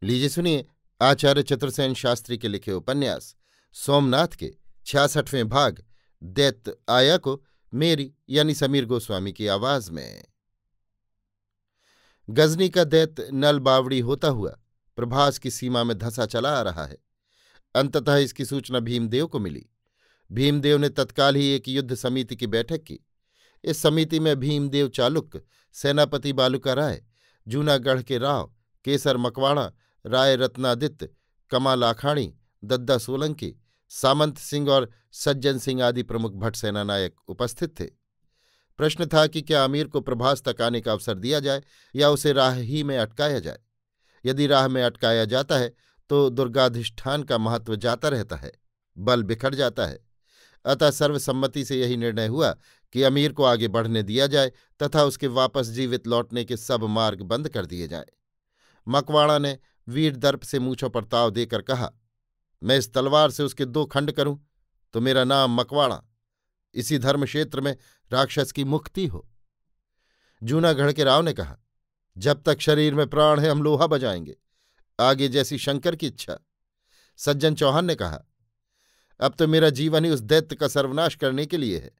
लीजिए सुनिए आचार्य चतुर्सेन शास्त्री के लिखे उपन्यास सोमनाथ के 66वें भाग दैत्य आया को मेरी यानी समीर गोस्वामी की आवाज में। गजनी का दैत्य नल बावड़ी होता हुआ प्रभास की सीमा में धंसा चला आ रहा है। अंततः इसकी सूचना भीमदेव को मिली। भीमदेव ने तत्काल ही एक युद्ध समिति की बैठक की। इस समिति में भीमदेव चालुक्य, सेनापति बालूका राय, जूनागढ़ के राव केसर मकवाणा, राय रत्नादित्य, कमाल आखाणी, दद्दा सोलंकी, सामंत सिंह और सज्जन सिंह आदि प्रमुख भट्ट सेनानायक उपस्थित थे। प्रश्न था कि क्या अमीर को प्रभास तक आने का अवसर दिया जाए या उसे राह ही में अटकाया जाए। यदि राह में अटकाया जाता है तो दुर्गाधिष्ठान का महत्व जाता रहता है, बल बिखर जाता है। अतः सर्वसम्मति से यही निर्णय हुआ कि अमीर को आगे बढ़ने दिया जाए तथा उसके वापस जीवित लौटने के सब मार्ग बंद कर दिए जाएं। मकवाणा ने वीर दर्प से मूंछों पर ताव देकर कहा, मैं इस तलवार से उसके 2 खंड करूं तो मेरा नाम मकवाणा, इसी धर्म क्षेत्र में राक्षस की मुक्ति हो। जूनागढ़ के राव ने कहा, जब तक शरीर में प्राण है हम लोहा बजाएंगे, आगे जैसी शंकर की इच्छा। सज्जन चौहान ने कहा, अब तो मेरा जीवन ही उस दैत्य का सर्वनाश करने के लिए है।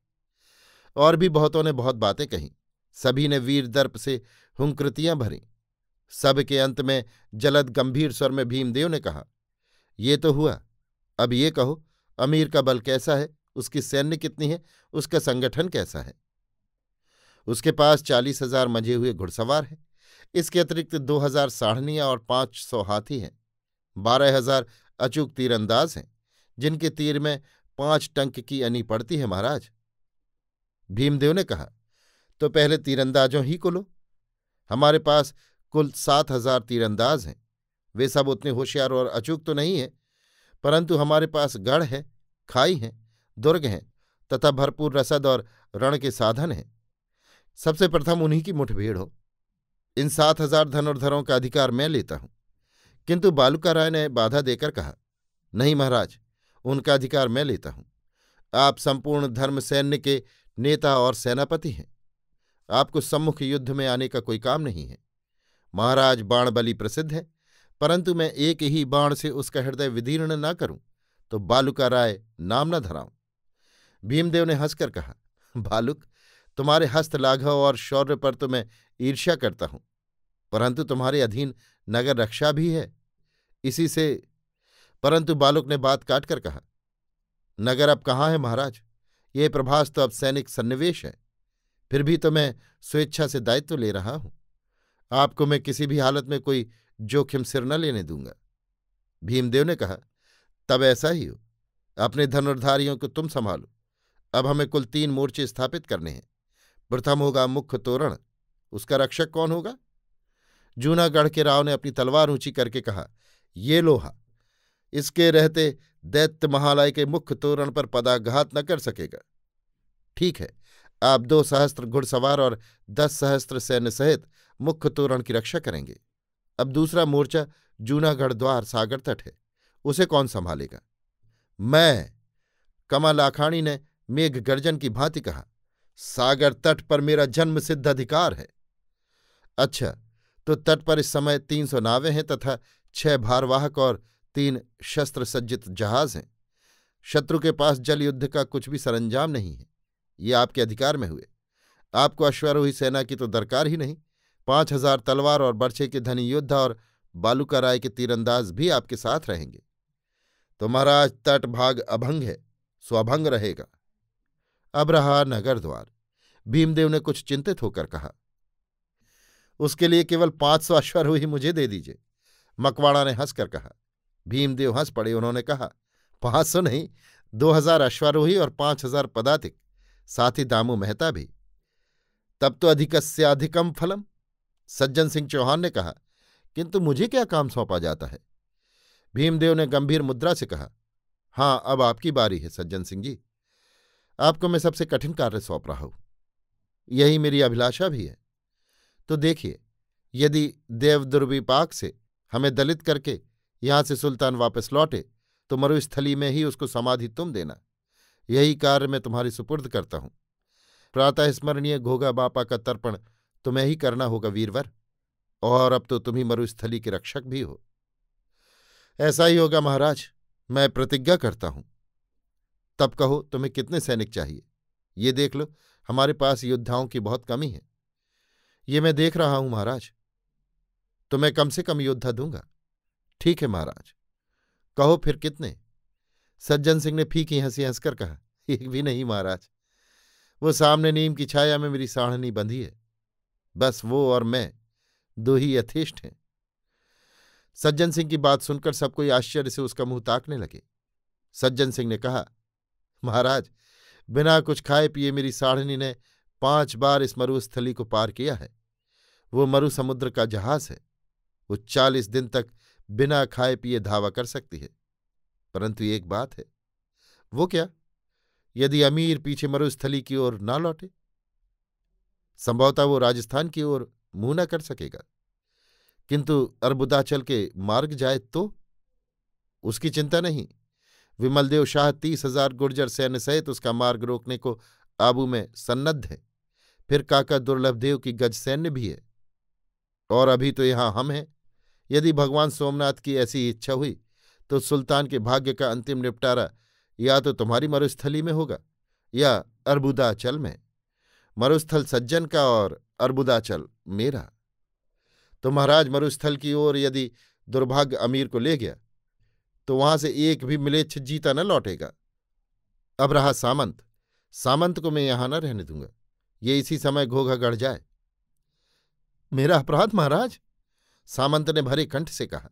और भी बहुतों ने बहुत बातें कहीं। सभी ने वीर दर्प से हुंकृतियां भरीं। सब के अंत में जलद गंभीर स्वर में भीमदेव ने कहा, ये तो हुआ, अब ये कहो, अमीर का बल कैसा है, उसकी सैन्य कितनी है, उसका संगठन कैसा है। उसके पास 40,000 मंजे हुए घुड़सवार हैं। इसके अतिरिक्त 2,000 साढ़नियां और 500 हाथी हैं। 12,000 अचूक तीरंदाज हैं, जिनके तीर में 5 टंक की अनी पड़ती है महाराज। भीमदेव ने कहा, तो पहले तीरंदाजों ही को लो। हमारे पास कुल 7,000 तीरंदाज हैं। वे सब उतने होशियार और अचूक तो नहीं हैं, परंतु हमारे पास गढ़ है, खाई हैं, दुर्ग हैं तथा भरपूर रसद और रण के साधन हैं। सबसे प्रथम उन्हीं की मुठभेड़ हो। इन 7,000 धनुर्धरों का अधिकार मैं लेता हूं। किंतु बालूका राय ने बाधा देकर कहा, नहीं महाराज, उनका अधिकार मैं लेता हूं। आप संपूर्ण धर्म सैन्य के नेता और सेनापति हैं। आपको सम्मुख युद्ध में आने का कोई काम नहीं है। महाराज बाण बलि प्रसिद्ध है, परंतु मैं एक ही बाण से उसका हृदय विदीर्ण न करूं तो बालूका राय नाम न धराऊं। भीमदेव ने हंसकर कहा, बालुक, तुम्हारे हस्त लाघव और शौर्य पर तो मैं ईर्ष्या करता हूं, परंतु तुम्हारे अधीन नगर रक्षा भी है, इसी से। परंतु बालुक ने बात काटकर कहा, नगर अब कहाँ है महाराज, ये प्रभास तो अब सैनिक सन्निवेश है। फिर भी तो मैं स्वेच्छा से दायित्व ले रहा हूं। आपको मैं किसी भी हालत में कोई जोखिम सिर न लेने दूंगा। भीमदेव ने कहा, तब ऐसा ही हो, अपने धनुर्धारियों को तुम संभालो। अब हमें कुल 3 मोर्चे स्थापित करने हैं। प्रथम होगा मुख्य तोरण, उसका रक्षक कौन होगा? जूनागढ़ के राव ने अपनी तलवार ऊंची करके कहा, ये लोहा, इसके रहते दैत्य महालय के मुख्य तोरण पर पदाघात न कर सकेगा। ठीक है, आप 2 सहस्त्र घुड़सवार और 10 सहस्त्र सैन्य सहित मुख्य तोरण की रक्षा करेंगे। अब दूसरा मोर्चा जूनागढ़ द्वार सागर तट है, उसे कौन संभालेगा? मैं। कमाल आखाणी ने मेघ गर्जन की भांति कहा, सागर तट पर मेरा जन्म सिद्ध अधिकार है। अच्छा, तो तट पर इस समय 300 नावें हैं तथा 6 भारवाहक और 3 शस्त्र सज्जित जहाज हैं। शत्रु के पास जल युद्ध का कुछ भी सरंजाम नहीं है। ये आपके अधिकार में हुए। आपको अश्वारोही सेना की तो दरकार ही नहीं। 5,000 तलवार और बर्छे के धनी योद्धा और बालूका राय के तीरंदाज भी आपके साथ रहेंगे। तो महाराज तट भाग अभंग है, सो अभंग रहेगा। अब रहा नगर द्वार। भीमदेव ने कुछ चिंतित होकर कहा, उसके लिए केवल 500 अश्वारोही मुझे दे दीजिए। मकवाणा ने हंसकर कहा। भीमदेव हंस पड़े। उन्होंने कहा, 500 नहीं, 2,000 अश्वारोही और 5,000 पदातिक, साथ ही दामू मेहता भी। तब तो अधिकस्याधिकम फलम। सज्जन सिंह चौहान ने कहा, किंतु मुझे क्या काम सौंपा जाता है? भीमदेव ने गंभीर मुद्रा से कहा, हां, अब आपकी बारी है सज्जन सिंह जी। आपको मैं सबसे कठिन कार्य सौंप रहा हूं। यही मेरी अभिलाषा भी है। तो देखिए, यदि देव दुर्विपाक से हमें दलित करके यहां से सुल्तान वापस लौटे तो मरुस्थली में ही उसको समाधि तुम देना। यही कार्य मैं तुम्हारी सुपुर्द करता हूं। प्रातः स्मरणीय घोगा बापा का तर्पण तुम्हें ही करना होगा वीरवर, और अब तो तुम ही मरुस्थली के रक्षक भी हो। ऐसा ही होगा महाराज, मैं प्रतिज्ञा करता हूं। तब कहो तुम्हें कितने सैनिक चाहिए? ये देख लो, हमारे पास योद्धाओं की बहुत कमी है। ये मैं देख रहा हूं महाराज। तो मैं कम से कम योद्धा दूंगा। ठीक है महाराज, कहो फिर कितने? सज्जन सिंह ने फीकी हंसी हंसकर कहा, एक भी नहीं महाराज। वो सामने नीम की छाया में मेरी साढ़नी बंधी है, बस वो और मैं, दो ही यथेष्ट हैं। सज्जन सिंह की बात सुनकर सब कोई आश्चर्य से उसका मुंह ताकने लगे। सज्जन सिंह ने कहा, महाराज, बिना कुछ खाए पिए मेरी साढ़नी ने 5 बार इस मरुस्थली को पार किया है। वो मरु समुद्र का जहाज है। वो 40 दिन तक बिना खाए पिए धावा कर सकती है। परंतु एक बात है। वो क्या? यदि अमीर पीछे मरुस्थली की ओर ना लौटे, संभवतः वो राजस्थान की ओर मुंह न कर सकेगा, किंतु अर्बुदाचल के मार्ग जाए तो उसकी चिंता नहीं। विमलदेव शाह 30,000 गुर्जर सैन्य सहित उसका मार्ग रोकने को आबू में सन्नद्ध है। फिर काका दुर्लभदेव की गज सैन्य भी है। और अभी तो यहां हम हैं। यदि भगवान सोमनाथ की ऐसी इच्छा हुई तो सुल्तान के भाग्य का अंतिम निपटारा या तो तुम्हारी मरुस्थली में होगा या अर्बुदाचल में। मरुस्थल सज्जन का और अर्बुदाचल मेरा। तो महाराज, मरुस्थल की ओर यदि दुर्भाग्य अमीर को ले गया तो वहां से एक भी मिलेच्छ जीता न लौटेगा। अब रहा सामंत, सामंत को मैं यहां न रहने दूंगा। ये इसी समय घोघा गढ़ जाए। मेरा अपराध महाराज? सामंत ने भरे कंठ से कहा।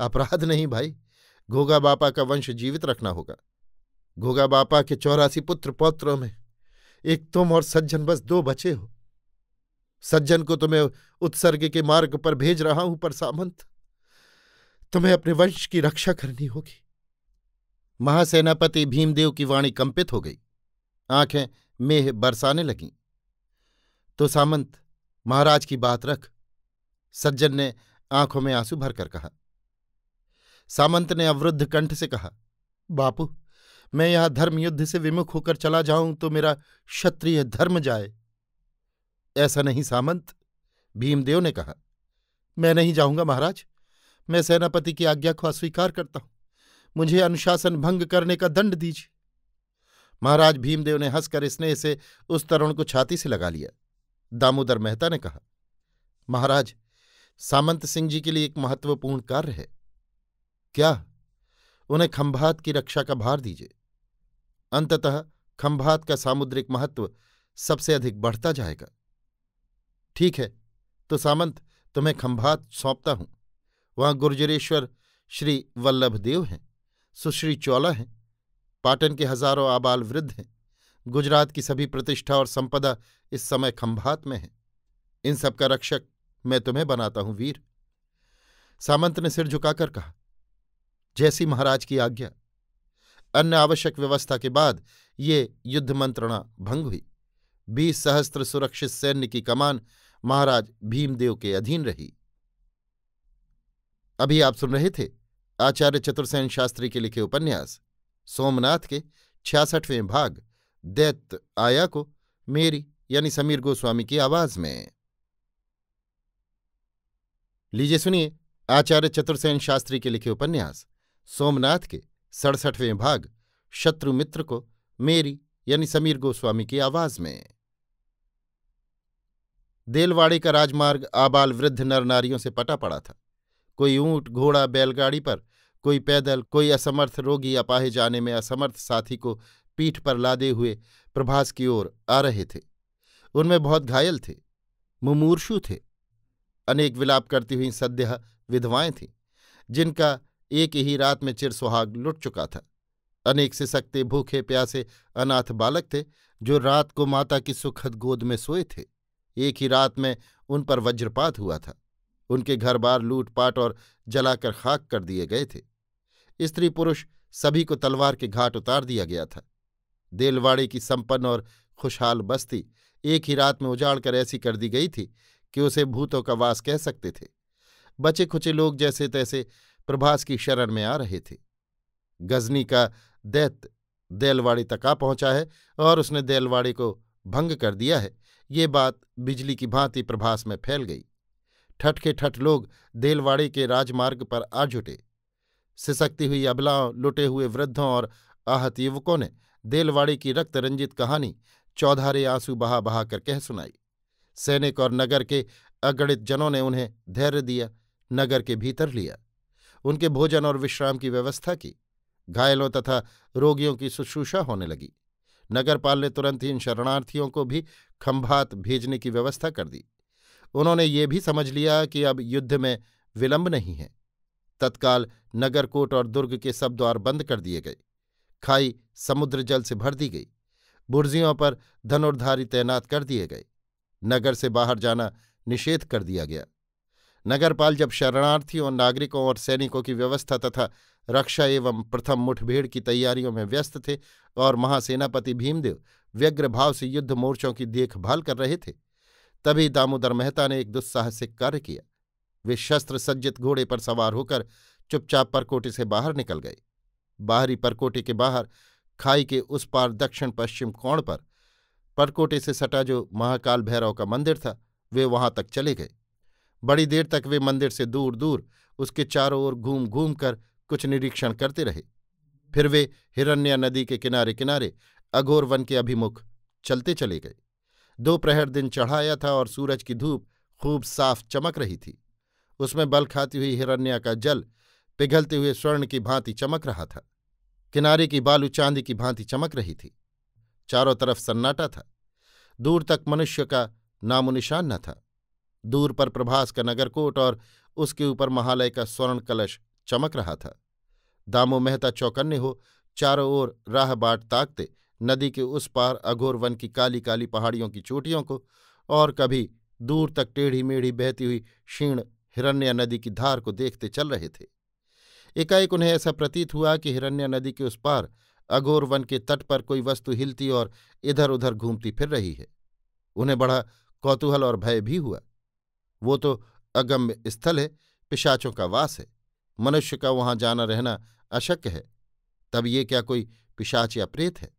अपराध नहीं भाई, घोगा बापा का वंश जीवित रखना होगा। घोगा बापा के 84 पुत्र पौत्रों में एक तुम और सज्जन बस 2 बचे हो। सज्जन को तुम्हें उत्सर्ग के मार्ग पर भेज रहा हूं, पर सामंत, तुम्हें अपने वंश की रक्षा करनी होगी। महासेनापति भीमदेव की वाणी कंपित हो गई। आंखें मेह बरसाने लगीं। तो सामंत, महाराज की बात रख, सज्जन ने आंखों में आंसू भरकर कहा। सामंत ने अवरुद्ध कंठ से कहा, बापू, मैं यहां धर्मयुद्ध से विमुख होकर चला जाऊं तो मेरा क्षत्रिय धर्म जाए। ऐसा नहीं सामंत, भीमदेव ने कहा। मैं नहीं जाऊंगा महाराज। मैं सेनापति की आज्ञा को अस्वीकार करता हूं। मुझे अनुशासन भंग करने का दंड दीजिए। महाराज भीमदेव ने हंसकर स्नेह से उस तरुण को छाती से लगा लिया। दामोदर मेहता ने कहा, महाराज, सामंत सिंह जी के लिए एक महत्वपूर्ण कार्य है। क्या? उन्हें खंभात की रक्षा का भार दीजिए। अंततः खंभात का सामुद्रिक महत्व सबसे अधिक बढ़ता जाएगा। ठीक है, तो सामंत, तुम्हें खंभात सौंपता हूं। वहां गुर्जरेश्वर श्री वल्लभदेव हैं, सुश्री चौला हैं, पाटन के हजारों आबाल वृद्ध हैं। गुजरात की सभी प्रतिष्ठा और संपदा इस समय खंभात में है। इन सब का रक्षक मैं तुम्हें बनाता हूं वीर। सामंत ने सिर झुकाकर कहा, जैसी महाराज की आज्ञा। अन्य आवश्यक व्यवस्था के बाद ये युद्ध मंत्रणा भंग हुई। 20 सहस्त्र सुरक्षित सैन्य की कमान महाराज भीमदेव के अधीन रही। अभी आप सुन रहे थे आचार्य चतुर्सेन शास्त्री के लिखे उपन्यास सोमनाथ के 66वें भाग दैत्य आया को मेरी यानी समीर गोस्वामी की आवाज में। लीजिए सुनिए आचार्य चतुर्सेन शास्त्री के लिखे उपन्यास सोमनाथ के 67वें भाग शत्रु मित्र को मेरी यानी समीर गोस्वामी की आवाज में। देलवाड़े का राजमार्ग आबाल वृद्ध नर नारियों से पटा पड़ा था। कोई ऊंट घोड़ा बैलगाड़ी पर, कोई पैदल, कोई असमर्थ रोगी अपाहे जाने में असमर्थ साथी को पीठ पर लादे हुए प्रभास की ओर आ रहे थे। उनमें बहुत घायल थे, मुमूर्षु थे। अनेक विलाप करती हुई सद्यः विधवाएं थीं, जिनका एक ही रात में चिर सुहाग लुट चुका था। अनेक सिसकते भूखे प्यासे अनाथ बालक थे, जो रात को माता की सुखद गोद में सोए थे। एक ही रात में उन पर वज्रपात हुआ था। उनके घर बार लूटपाट और जलाकर खाक कर दिए गए थे। स्त्री पुरुष सभी को तलवार के घाट उतार दिया गया था। देलवाड़े की संपन्न और खुशहाल बस्ती एक ही रात में उजाड़ कर ऐसी कर दी गई थी कि उसे भूतों का वास कह सकते थे। बचे खुचे लोग जैसे तैसे प्रभास की शरण में आ रहे थे। गजनी का दैत्य देलवाड़े तक आ पहुंचा है और उसने देलवाड़े को भंग कर दिया है, ये बात बिजली की भांति प्रभास में फैल गई। ठठ के ठठ लोग देलवाड़े के राजमार्ग पर आ जुटे। सिसकती हुई अबलाओं, लुटे हुए वृद्धों और आहत युवकों ने देलवाड़ी की रक्त रंजित कहानी चौधारे आंसू बहा बहा कर कह सुनाई। सैनिक और नगर के अगणित जनों ने उन्हें धैर्य दिया, नगर के भीतर लिया, उनके भोजन और विश्राम की व्यवस्था की। घायलों तथा रोगियों की शुश्रूषा होने लगी। नगरपाल ने तुरंत ही इन शरणार्थियों को भी खंभात भेजने की व्यवस्था कर दी। उन्होंने ये भी समझ लिया कि अब युद्ध में विलंब नहीं है। तत्काल नगरकोट और दुर्ग के सब द्वार बंद कर दिए गए। खाई समुद्र जल से भर दी गई। बुर्जियों पर धनुर्धारी तैनात कर दिए गए। नगर से बाहर जाना निषेध कर दिया गया। नगरपाल जब शरणार्थियों, नागरिकों और सैनिकों की व्यवस्था तथा रक्षा एवं प्रथम मुठभेड़ की तैयारियों में व्यस्त थे और महासेनापति भीमदेव व्यग्र भाव से युद्ध मोर्चों की देखभाल कर रहे थे, तभी दामोदर मेहता ने एक दुस्साहसिक कार्य किया। वे शस्त्र सज्जित घोड़े पर सवार होकर चुपचाप परकोटे से बाहर निकल गए। बाहरी परकोटे के बाहर खाई के उस पार दक्षिण पश्चिम कोण पर परकोटे से सटा जो महाकाल भैरव का मंदिर था, वे वहां तक चले गए। बड़ी देर तक वे मंदिर से दूर दूर उसके चारों ओर घूम घूम कर कुछ निरीक्षण करते रहे। फिर वे हिरण्या नदी के किनारे किनारे अघोर वन के अभिमुख चलते चले गए। दोपहर दिन चढ़ाया था और सूरज की धूप खूब साफ चमक रही थी। उसमें बल खाती हुई हिरण्या का जल पिघलते हुए स्वर्ण की भांति चमक रहा था। किनारे की बालू चांदी की भांति चमक रही थी। चारों तरफ सन्नाटा था। दूर तक मनुष्य का नामोनिशान न था। दूर पर प्रभास का नगरकोट और उसके ऊपर महालय का स्वर्ण कलश चमक रहा था। दामू मेहता चौकन्ने हो चारों ओर राह बाट ताकते नदी के उस पार अघोर वन की काली काली पहाड़ियों की चोटियों को और कभी दूर तक टेढ़ी मेढ़ी बहती हुई क्षीण हिरण्या नदी की धार को देखते चल रहे थे। एकाएक उन्हें ऐसा प्रतीत हुआ कि हिरण्या नदी के उस पार अघोर वन के तट पर कोई वस्तु हिलती और इधर उधर घूमती फिर रही है। उन्हें बड़ा कौतूहल और भय भी हुआ। वो तो अगम्य स्थल है, पिशाचों का वास है, मनुष्य का वहां जाना रहना अशक्य है। तब ये क्या कोई पिशाच या प्रेत है?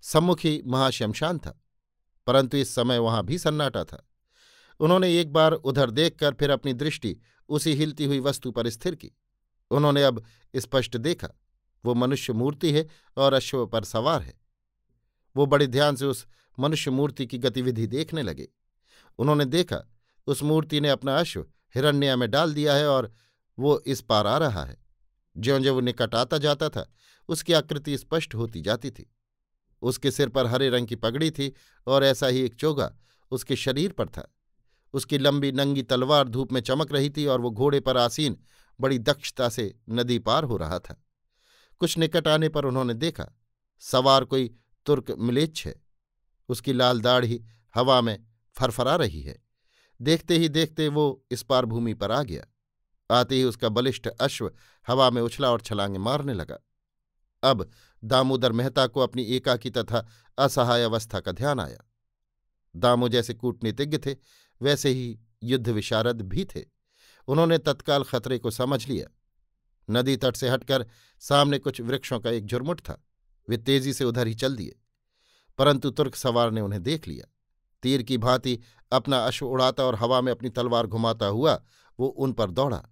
सम्मुख ही महाश्मशान था, परंतु इस समय वहां भी सन्नाटा था। उन्होंने एक बार उधर देखकर फिर अपनी दृष्टि उसी हिलती हुई वस्तु पर स्थिर की। उन्होंने अब स्पष्ट देखा, वो मनुष्य मूर्ति है और अश्व पर सवार है। वो बड़े ध्यान से उस मनुष्य मूर्ति की गतिविधि देखने लगे। उन्होंने देखा उस मूर्ति ने अपना अश्व हिरण्या में डाल दिया है और वो इस पार आ रहा है। ज्यों-ज्यों वो निकट आता जाता था, उसकी आकृति स्पष्ट होती जाती थी। उसके सिर पर हरे रंग की पगड़ी थी और ऐसा ही एक चोगा उसके शरीर पर था। उसकी लंबी नंगी तलवार धूप में चमक रही थी और वो घोड़े पर आसीन बड़ी दक्षता से नदी पार हो रहा था। कुछ निकट आने पर उन्होंने देखा सवार कोई तुर्क म्लेच्छ है। उसकी लाल दाढ़ी हवा में फरफरा रही है। देखते ही देखते वो इस पार भूमि पर आ गया। आते ही उसका बलिष्ठ अश्व हवा में उछला और छलांगे मारने लगा। अब दामोदर मेहता को अपनी एकाकी तथा असहाय अवस्था का ध्यान आया। दामू जैसे कूटनीतिज्ञ थे, वैसे ही युद्ध विशारद भी थे। उन्होंने तत्काल खतरे को समझ लिया। नदी तट से हटकर सामने कुछ वृक्षों का एक झुरमुट था। वे तेजी से उधर ही चल दिए, परंतु तुर्क सवार ने उन्हें देख लिया। तीर की भांति अपना अश्व उड़ाता और हवा में अपनी तलवार घुमाता हुआ वो उन पर दौड़ा।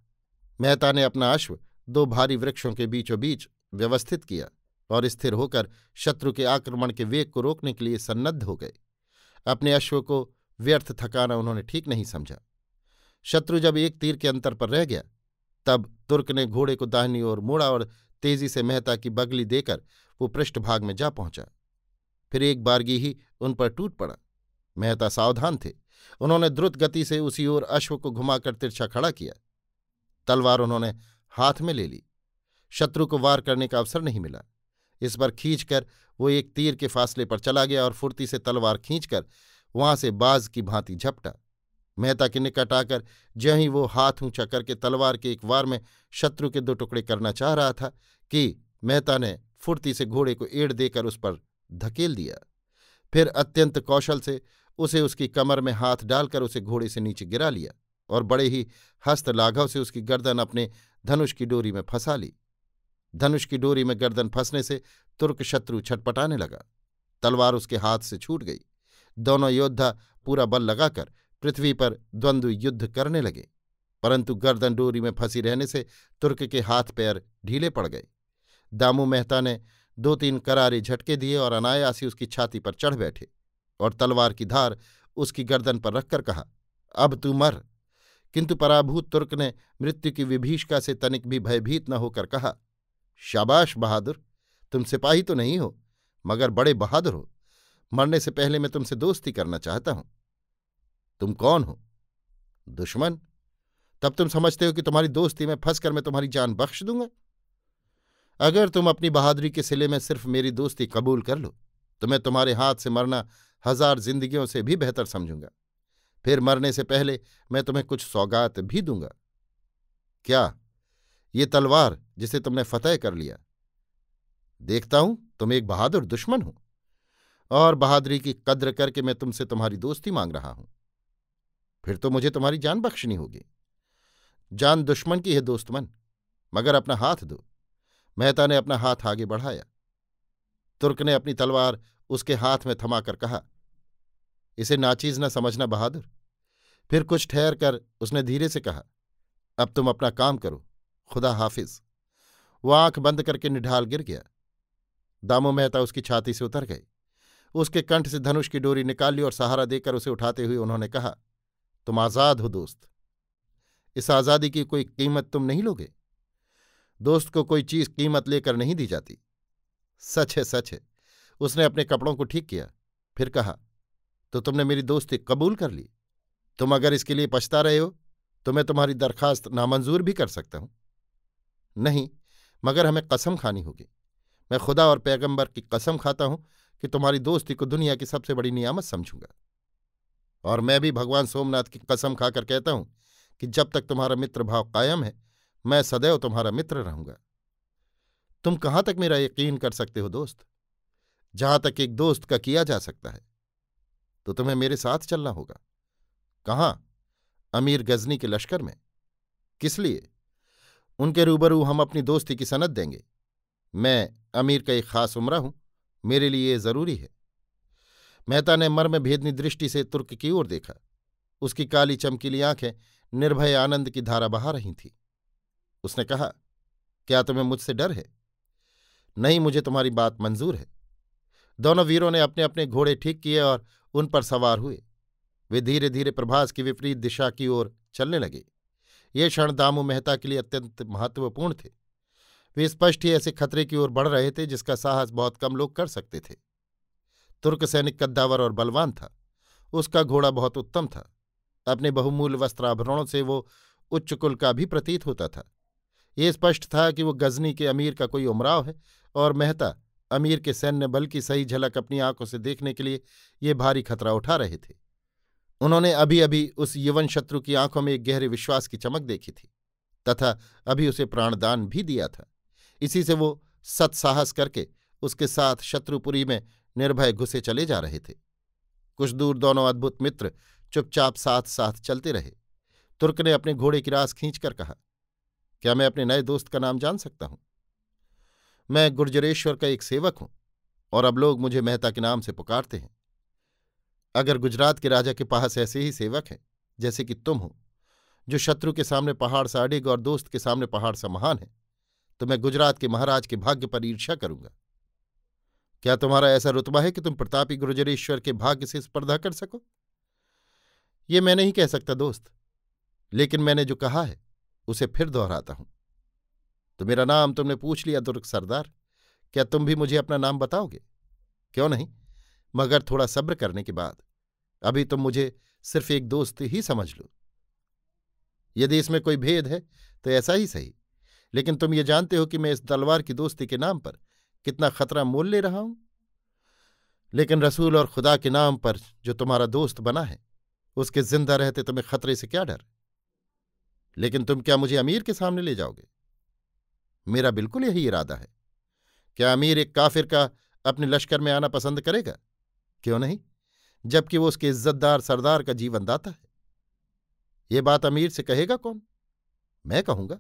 मेहता ने अपना अश्व दो भारी वृक्षों के बीचों बीच व्यवस्थित किया और स्थिर होकर शत्रु के आक्रमण के वेग को रोकने के लिए सन्नद्ध हो गए। अपने अश्व को व्यर्थ थकाना उन्होंने ठीक नहीं समझा। शत्रु जब एक तीर के अंतर पर रह गया, तब तुर्क ने घोड़े को दाहिनी ओर मोड़ा और तेजी से मेहता की बगली देकर वो पृष्ठभाग में जा पहुंचा। फिर एक बारगी ही उन पर टूट पड़ा। मेहता सावधान थे। उन्होंने द्रुत गति से उसी ओर अश्व को घुमाकर तिरछा खड़ा किया। तलवार उन्होंने हाथ में ले ली। शत्रु को वार करने का अवसर नहीं मिला। इस पर खींचकर वो एक तीर के फासले पर चला गया और फुर्ती से तलवार खींचकर वहां से बाज की भांति झपटा। मेहता के निकट आकर ज्यों ही वो हाथ ऊंचा करके तलवार के एक वार में शत्रु के दो टुकड़े करना चाह रहा था कि मेहता ने फुर्ती से घोड़े को एड़ देकर उस पर धकेल दिया। फिर अत्यंत कौशल से उसे उसकी कमर में हाथ डालकर उसे घोड़े से नीचे गिरा लिया और बड़े ही हस्त लाघव से उसकी गर्दन अपने धनुष की डोरी में फंसा ली। धनुष की डोरी में गर्दन फंसने से तुर्क शत्रु छटपटाने लगा। तलवार उसके हाथ से छूट गई। दोनों योद्धा पूरा बल लगाकर पृथ्वी पर द्वंद्व युद्ध करने लगे। परंतु गर्दन डोरी में फंसी रहने से तुर्क के हाथ पैर ढीले पड़ गए। दामू मेहता ने 2-3 करारे झटके दिए और अनायास ही उसकी छाती पर चढ़ बैठे और तलवार की धार उसकी गर्दन पर रखकर कहा, अब तू मर। किंतु पराभूत तुर्क ने मृत्यु की विभीषिका से तनिक भी भयभीत न होकर कहा, शाबाश बहादुर, तुम सिपाही तो नहीं हो मगर बड़े बहादुर हो। मरने से पहले मैं तुमसे दोस्ती करना चाहता हूं। तुम कौन हो? दुश्मन। तब तुम समझते हो कि तुम्हारी दोस्ती में फंसकर मैं तुम्हारी जान बख्श दूंगा? अगर तुम अपनी बहादुरी के सिले में सिर्फ मेरी दोस्ती कबूल कर लो तो मैं तुम्हारे हाथ से मरना 1000 जिंदगियों से भी बेहतर समझूंगा। फिर मरने से पहले मैं तुम्हें कुछ सौगात भी दूंगा। क्या? ये तलवार जिसे तुमने फतह कर लिया। देखता हूं तुम एक बहादुर दुश्मन हो और बहादुरी की कद्र करके मैं तुमसे तुम्हारी दोस्ती मांग रहा हूं। फिर तो मुझे तुम्हारी जान बख्शनी होगी। जान दुश्मन की है दोस्तमन, मगर अपना हाथ दो। मेहता ने अपना हाथ आगे बढ़ाया। तुर्क ने अपनी तलवार उसके हाथ में थमाकर कहा, इसे नाचीज न समझना बहादुर। फिर कुछ ठहर कर उसने धीरे से कहा, अब तुम अपना काम करो, खुदा हाफिज। वो आंख बंद करके निढाल गिर गया। दामू मेहता उसकी छाती से उतर गए। उसके कंठ से धनुष की डोरी निकाल ली और सहारा देकर उसे उठाते हुए उन्होंने कहा, तुम आजाद हो दोस्त। इस आजादी की कोई कीमत तुम नहीं लोगे? दोस्त को कोई चीज कीमत लेकर नहीं दी जाती। सच है, सच है। उसने अपने कपड़ों को ठीक किया, फिर कहा, तो तुमने मेरी दोस्ती कबूल कर ली? तुम अगर इसके लिए पछता रहे हो तो मैं तुम्हारी दरखास्त नामंजूर भी कर सकता हूं। नहीं, मगर हमें कसम खानी होगी। मैं खुदा और पैगंबर की कसम खाता हूं कि तुम्हारी दोस्ती को दुनिया की सबसे बड़ी नियामत समझूंगा। और मैं भी भगवान सोमनाथ की कसम खाकर कहता हूं कि जब तक तुम्हारा मित्र भाव कायम है मैं सदैव तुम्हारा मित्र रहूंगा। तुम कहां तक मेरा यकीन कर सकते हो दोस्त? जहां तक एक दोस्त का किया जा सकता है। तो तुम्हें मेरे साथ चलना होगा। कहां? अमीर गजनी के लश्कर में। किस लिए? उनके रूबरू हम अपनी दोस्ती की सनद देंगे। मैं अमीर का एक खास उमरा हूं, मेरे लिए ये जरूरी है। मेहता ने मर्म भेदनी दृष्टि से तुर्क की ओर देखा। उसकी काली चमकीली आंखें निर्भय आनंद की धारा बहा रही थीं। उसने कहा, क्या तुम्हें मुझसे डर है? नहीं, मुझे तुम्हारी बात मंजूर है। दोनों वीरों ने अपने अपने घोड़े ठीक किए और उन पर सवार हुए। वे धीरे धीरे प्रभास की विपरीत दिशा की ओर चलने लगे। ये क्षण दामू मेहता के लिए अत्यंत महत्वपूर्ण थे। वे स्पष्ट ही ऐसे खतरे की ओर बढ़ रहे थे जिसका साहस बहुत कम लोग कर सकते थे। तुर्क सैनिक कद्दावर और बलवान था। उसका घोड़ा बहुत उत्तम था। अपने बहुमूल्य वस्त्राभरणों से वो उच्च कुल का भी प्रतीत होता था। ये स्पष्ट था कि वो गजनी के अमीर का कोई उमराव है और मेहता अमीर के सैन्य बल की सही झलक अपनी आंखों से देखने के लिए ये भारी खतरा उठा रहे थे। उन्होंने अभी अभी उस यवन शत्रु की आंखों में एक गहरे विश्वास की चमक देखी थी तथा अभी उसे प्राणदान भी दिया था। इसी से वो सत्साहस करके उसके साथ शत्रुपुरी में निर्भय घुसे चले जा रहे थे। कुछ दूर दोनों अद्भुत मित्र चुपचाप साथ साथ चलते रहे। तुर्क ने अपने घोड़े की रास खींचकर कहा, क्या मैं अपने नए दोस्त का नाम जान सकता हूं? मैं गुर्जरेश्वर का एक सेवक हूं और अब लोग मुझे मेहता के नाम से पुकारते हैं। अगर गुजरात के राजा के पास ऐसे ही सेवक हैं जैसे कि तुम हो, जो शत्रु के सामने पहाड़ सा अडिग और दोस्त के सामने पहाड़ सा महान है, तो मैं गुजरात के महाराज के भाग्य पर ईर्ष्या करूंगा। क्या तुम्हारा ऐसा रुतबा है कि तुम प्रतापी गुर्जरेश्वर के भाग्य से स्पर्धा कर सको? ये मैं नहीं कह सकता दोस्त, लेकिन मैंने जो कहा है उसे फिर दोहराता हूं। तो मेरा नाम तुमने पूछ लिया तुर्क सरदार, क्या तुम भी मुझे अपना नाम बताओगे? क्यों नहीं, मगर थोड़ा सब्र करने के बाद। अभी तुम मुझे सिर्फ एक दोस्त ही समझ लो। यदि इसमें कोई भेद है तो ऐसा ही सही, लेकिन तुम ये जानते हो कि मैं इस तलवार की दोस्ती के नाम पर कितना खतरा मोल ले रहा हूं। लेकिन रसूल और खुदा के नाम पर जो तुम्हारा दोस्त बना है, उसके जिंदा रहते तुम्हें खतरे से क्या डर? लेकिन तुम क्या मुझे अमीर के सामने ले जाओगे? मेरा बिल्कुल यही इरादा है। क्या अमीर एक काफिर का अपने लश्कर में आना पसंद करेगा? क्यों नहीं, जबकि वो उसके इज्जतदार सरदार का जीवनदाता है। ये बात अमीर से कहेगा कौन? मैं कहूंगा।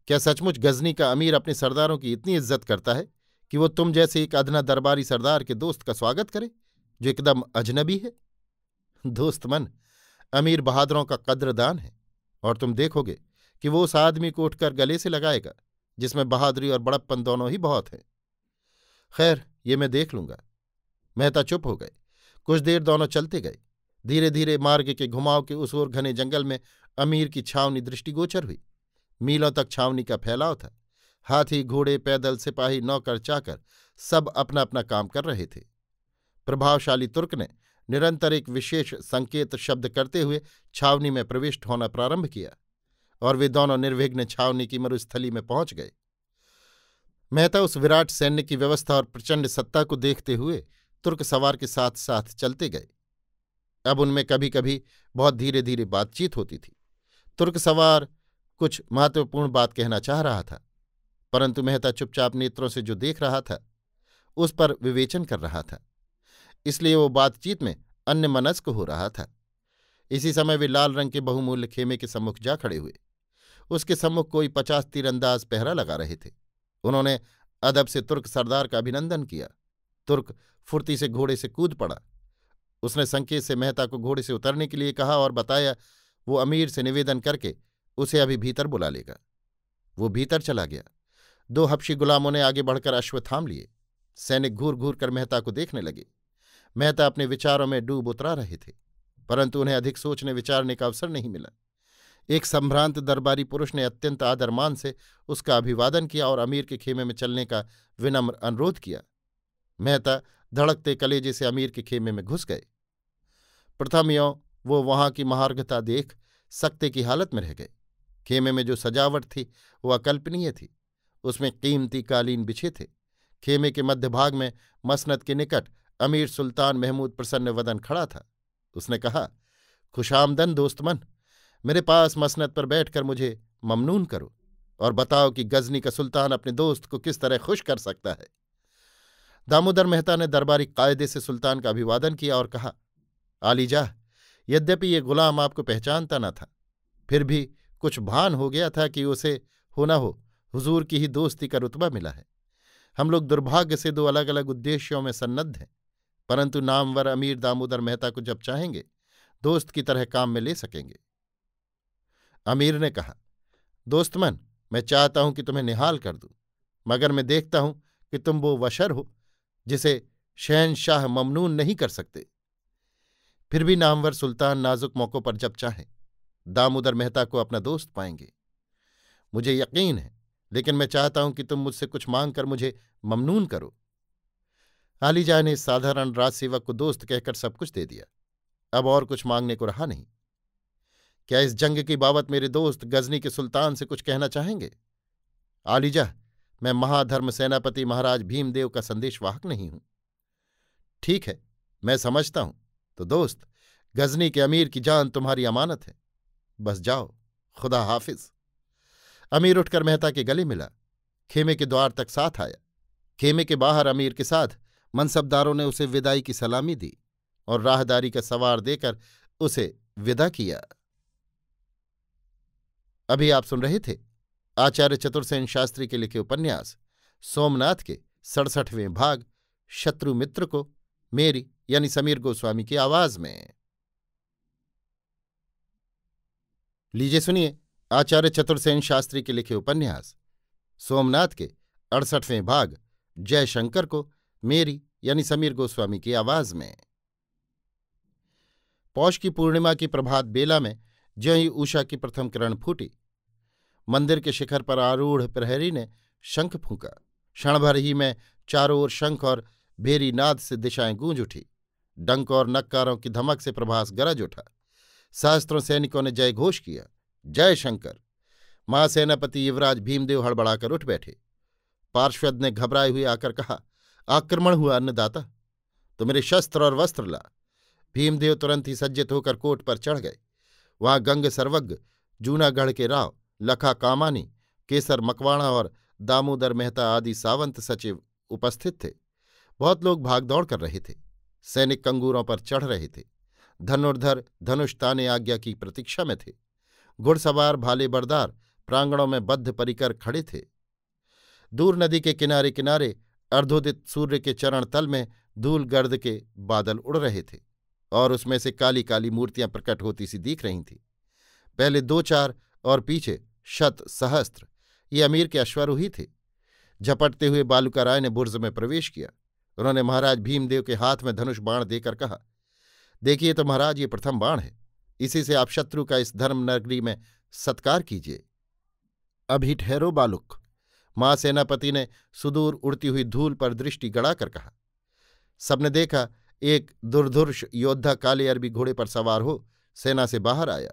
क्या सचमुच गजनी का अमीर अपने सरदारों की इतनी इज्जत करता है कि वो तुम जैसे एक अधना दरबारी सरदार के दोस्त का स्वागत करे जो एकदम अजनबी है? दोस्त मन, अमीर बहादुरों का कद्रदान है। और तुम देखोगे कि वो उस आदमी को उठकर गले से लगाएगा जिसमें बहादुरी और बड़प्पन दोनों ही बहुत है। खैर, ये मैं देख लूंगा। मेहता चुप हो गए। कुछ देर दोनों चलते गए। धीरे धीरे मार्ग के घुमाव के उस ओर घने जंगल में अमीर की छावनी दृष्टिगोचर हुई। मीलों तक छावनी का फैलाव था। हाथी, घोड़े, पैदल, सिपाही, नौकर, चाकर सब अपना अपना काम कर रहे थे। प्रभावशाली तुर्क ने निरंतर एक विशेष संकेत शब्द करते हुए छावनी में प्रविष्ट होना प्रारंभ किया और वे दोनों निर्विघ्न छावनी की मरुस्थली में पहुंच गए। मेहता उस विराट सैन्य की व्यवस्था और प्रचंड सत्ता को देखते हुए तुर्क सवार के साथ साथ चलते गए। अब उनमें कभी कभी बहुत धीरे धीरे बातचीत होती थी। तुर्क सवार कुछ महत्वपूर्ण बात कहना चाह रहा था, परंतु मेहता चुपचाप नेत्रों से जो देख रहा था उस पर विवेचन कर रहा था, इसलिए वो बातचीत में अन्यमनस्क हो रहा था। इसी समय वे लाल रंग के बहुमूल्य खेमे के सम्मुख जा खड़े हुए। उसके सम्मुख कोई 50 तीरंदाज पहरा लगा रहे थे। उन्होंने अदब से तुर्क सरदार का अभिनंदन किया। तुर्क फुर्ती से घोड़े से कूद पड़ा। उसने संकेत से मेहता को घोड़े से उतरने के लिए कहा और बताया वो अमीर से निवेदन करके उसे अभी भीतर बुला लेगा। वो भीतर चला गया। 2 हबशी गुलामों ने आगे बढ़कर अश्व थाम लिए। सैनिक घूर घूर कर मेहता को देखने लगे। मेहता अपने विचारों में डूब उतरा रहे थे, परंतु उन्हें अधिक सोचने विचारने का अवसर नहीं मिला। एक संभ्रांत दरबारी पुरुष ने अत्यंत आदरमान से उसका अभिवादन किया और अमीर के खेमे में चलने का विनम्र अनुरोध किया। मेहता धड़कते कलेजे से अमीर के खेमे में घुस गए। प्रथम यों वो वहां की महार्घता देख सकते की हालत में रह गए। खेमे में जो सजावट थी वो अकल्पनीय थी। उसमें कीमती कालीन बिछे थे। खेमे के मध्य भाग में मसनद के निकट अमीर सुल्तान महमूद प्रसन्न वदन खड़ा था। उसने कहा, खुशामदन दोस्तमन, मेरे पास मसनद पर बैठकर मुझे ममनून करो और बताओ कि गजनी का सुल्तान अपने दोस्त को किस तरह खुश कर सकता है। दामोदर मेहता ने दरबारी कायदे से सुल्तान का अभिवादन किया और कहा, आलीजाह, यद्यपि ये गुलाम आपको पहचानता न था, फिर भी कुछ भान हो गया था कि उसे हो न हो हुजूर की ही दोस्ती का रुतबा मिला है। हम लोग दुर्भाग्य से 2 अलग अलग उद्देश्यों में सन्नद्ध हैं, परंतु नामवर अमीर दामोदर मेहता को जब चाहेंगे दोस्त की तरह काम में ले सकेंगे। अमीर ने कहा, दोस्तमन, मैं चाहता हूं कि तुम्हें निहाल कर दूं, मगर मैं देखता हूं कि तुम वो वशर हो जिसे शहनशाह ममनून नहीं कर सकते। फिर भी नामवर सुल्तान नाजुक मौकों पर जब चाहें दामोदर मेहता को अपना दोस्त पाएंगे। मुझे यकीन है, लेकिन मैं चाहता हूं कि तुम मुझसे कुछ मांग कर मुझे ममनून करो। आलीजा ने साधारण राजसेवक को दोस्त कहकर सब कुछ दे दिया। अब और कुछ मांगने को रहा नहीं। क्या इस जंग की बाबत मेरे दोस्त गजनी के सुल्तान से कुछ कहना चाहेंगे? आलीजा, मैं महाधर्म सेनापति महाराज भीमदेव का संदेशवाहक नहीं हूं। ठीक है, मैं समझता हूं। तो दोस्त, गजनी के अमीर की जान तुम्हारी अमानत है। बस जाओ, खुदा हाफिज। अमीर उठकर मेहता के गले मिला। खेमे के द्वार तक साथ आया। खेमे के बाहर अमीर के साथ मनसबदारों ने उसे विदाई की सलामी दी और राहदारी का सवार देकर उसे विदा किया। अभी आप सुन रहे थे आचार्य चतुर्सेन शास्त्री के लिखे उपन्यास सोमनाथ के 67वें भाग शत्रु मित्र को मेरी यानी समीर गोस्वामी की आवाज में। लीजिए सुनिए आचार्य चतुर्सेन शास्त्री के लिखे उपन्यास सोमनाथ के 68वें भाग जयशंकर को मेरी यानी समीर गोस्वामी की आवाज में। पौष की पूर्णिमा की प्रभात बेला में ज्यों ही उषा की प्रथम किरण फूटी, मंदिर के शिखर पर आरूढ़ प्रहरी ने शंख फूंका। क्षण भर ही में चारों ओर शंख और भेरी नाद से दिशाएं गूंज उठी। डंक और नक्कारों की धमक से प्रभास गरज उठा। सहस्त्रों सैनिकों ने जय घोष किया, जय शंकर। महासेनापति युवराज भीमदेव हड़बड़ाकर उठ बैठे। पार्षद ने घबराए हुए आकर कहा, आक्रमण हुआ अन्नदाता, तो मेरे शस्त्र और वस्त्र ला। भीमदेव तुरंत ही सज्जित होकर कोट पर चढ़ गए। वहां गंग सर्वज्ञ, जूनागढ़ के राव, लखा कामानी, केसर मकवाणा और दामोदर मेहता आदि सावंत सचिव उपस्थित थे। बहुत लोग भागदौड़ कर रहे थे। सैनिक कंगूरों पर चढ़ रहे थे। धनुर्धर धनुष ताने आज्ञा की प्रतीक्षा में थे। घुड़सवार भाले बरदार प्रांगणों में बद्ध परिकर खड़े थे। दूर नदी के किनारे किनारे अर्धोदित सूर्य के चरण तल में धूल गर्द के बादल उड़ रहे थे और उसमें से काली काली मूर्तियां प्रकट होती सी दिख रही थीं। पहले 2-4 और पीछे शत सहस्त्र, ये अमीर के अश्वारोही थे। झपटते हुए बालूका राय ने बुर्ज में प्रवेश किया। उन्होंने महाराज भीमदेव के हाथ में धनुष बाण देकर कहा, देखिए तो महाराज, ये प्रथम बाण है। इसी से आप शत्रु का इस धर्म नगरी में सत्कार कीजिए। अभी ठहरो बालुक, महासेनापति ने सुदूर उड़ती हुई धूल पर दृष्टि गड़ाकर कहा। सबने देखा, एक दुर्धुर्ष योद्धा काले अरबी घोड़े पर सवार हो सेना से बाहर आया।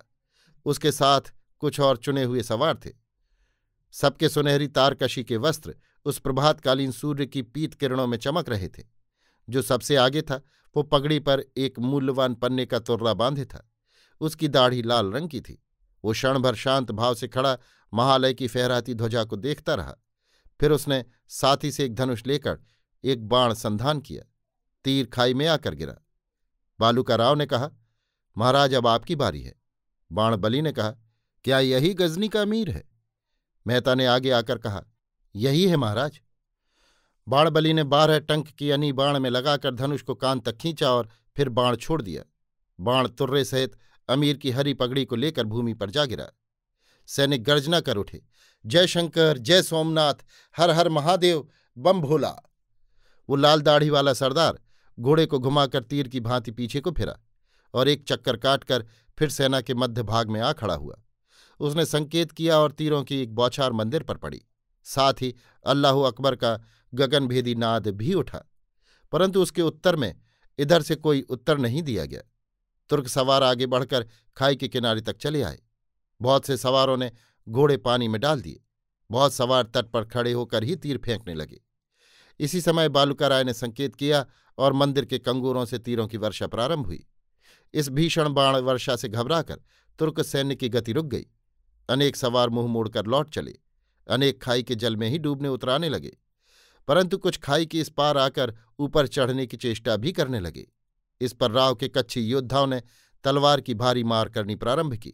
उसके साथ कुछ और चुने हुए सवार थे। सबके सुनहरी तारकशी के वस्त्र उस प्रभातकालीन सूर्य की पीत किरणों में चमक रहे थे। जो सबसे आगे था वो पगड़ी पर एक मूल्यवान पन्ने का तुर्रा बांधे था। उसकी दाढ़ी लाल रंग की थी। वो क्षण भर शांत भाव से खड़ा महालय की फहराती ध्वजा को देखता रहा। फिर उसने साथी से एक धनुष लेकर एक बाण संधान किया। तीर खाई में आकर गिरा। बालूका राव ने कहा, महाराज अब आपकी बारी है। बाण बली ने कहा, क्या यही गजनी का अमीर है? मेहता ने आगे आकर कहा, यही है महाराज। बाण बली ने 12 टंक की अनी बाण में लगाकर धनुष को कान तक खींचा और फिर बाण छोड़ दिया। बाण तुर्रे सहित अमीर की हरी पगड़ी को लेकर भूमि पर जा गिरा। सैनिक गर्जना कर उठे, जय शंकर, जय सोमनाथ, हर हर महादेव, बम भोला। वो लाल दाढ़ी वाला सरदार घोड़े को घुमाकर तीर की भांति पीछे को फिरा और एक चक्कर काटकर फिर सेना के मध्य भाग में आ खड़ा हुआ। उसने संकेत किया और तीरों की एक बौछार मंदिर पर पड़ी। साथ ही अल्लाहू अकबर का गगनभेदी नाद भी उठा, परंतु उसके उत्तर में इधर से कोई उत्तर नहीं दिया गया। तुर्क सवार आगे बढ़कर खाई के किनारे तक चले आए। बहुत से सवारों ने घोड़े पानी में डाल दिए। बहुत सवार तट पर खड़े होकर ही तीर फेंकने लगे। इसी समय बालूका राय ने संकेत किया और मंदिर के कंगूरों से तीरों की वर्षा प्रारंभ हुई। इस भीषण बाण वर्षा से घबराकर तुर्क सैन्य की गति रुक गई। अनेक सवार मुंह मोड़कर लौट चले। अनेक खाई के जल में ही डूबने उतराने लगे, परंतु कुछ खाई के इस पार आकर ऊपर चढ़ने की चेष्टा भी करने लगे। इस पर राव के कच्छी योद्धाओं ने तलवार की भारी मार करनी प्रारंभ की।